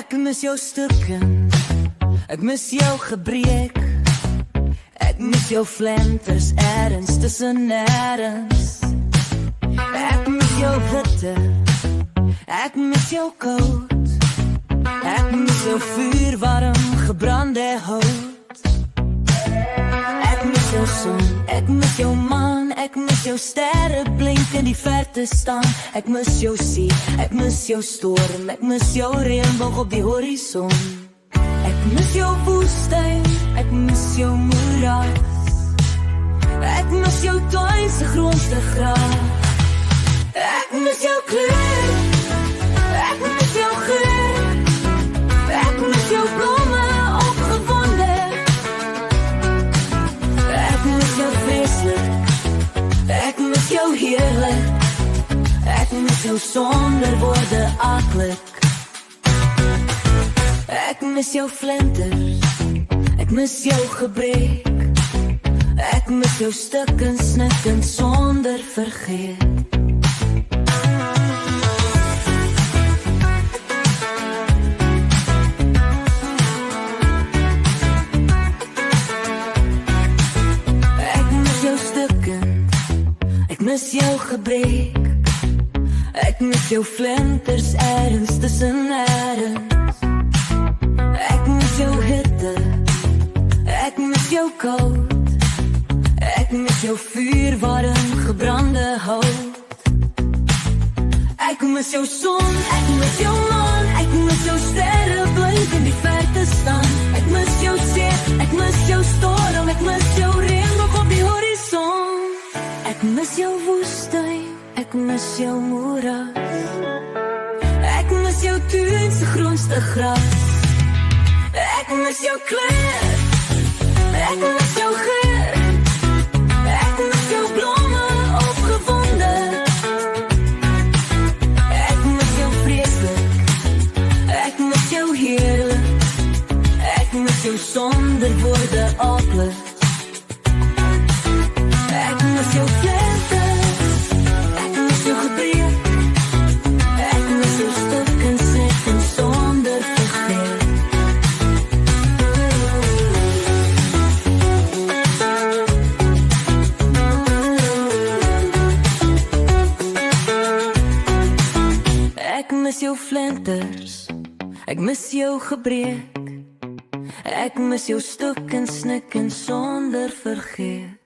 Ek mis jou stukken, ek mis jou gebreek. Ek mis jou flenters ergens tussen nêrens. Ek mis jou hitte, ek mis jou koud. Ek mis jou vuur warm gebrande hout. Ek mis jou son, ek mis jou maan. Ek mis jou sterre blink in die verte staan. Ek mis jou see, ek mis jou storm. Ek mis jou reënboog op die horison. Ek mis jou woestyn, ek mis jou moeras. Ek mis jou tuin se grootste gras. Ek mis jou kleur, ek mis jou geur. Ek mis jou blomme opgewonde. Ek mis jou vreeslik, ek mis jou heerlik. Ek mis jou sonder woorde aklik. Ek mis jou flenters, ek mis jou gebrek. Ek mis jou stukken snikken sonder vergeet. Ek mis jou stukken, ek mis jou gebrek. Ek mis jou flenters ergens tussen nêrens. Ek mis jou hitte, ek mis jou koud. Ek mis jou vuur warm gebrande hout. Ek mis jou son, ek mis jou maan. Ek mis jou sterre blink in die verte staan. Ek mis jou see, ek mis jou storm. Ek mis jou reënboog op die horison. Ek mis jou woestyn, ek mis jou moeras. Ek mis jou tuin se grootste gras. Ek mis jou kleur, ek mis jou geur. Ek mis jou blomme opgewonde. Ek mis jou vreeslik, ek mis jou heerlik. Ek mis jou sonder woorde aklik. Ek mis jou flenters, ek mis jou gebrek. Ek mis jou stukken snikken sonder vergeet. Ek mis jou flenters, ek mis jou gebrek. Ek mis jou stukken snikken sonder vergeet.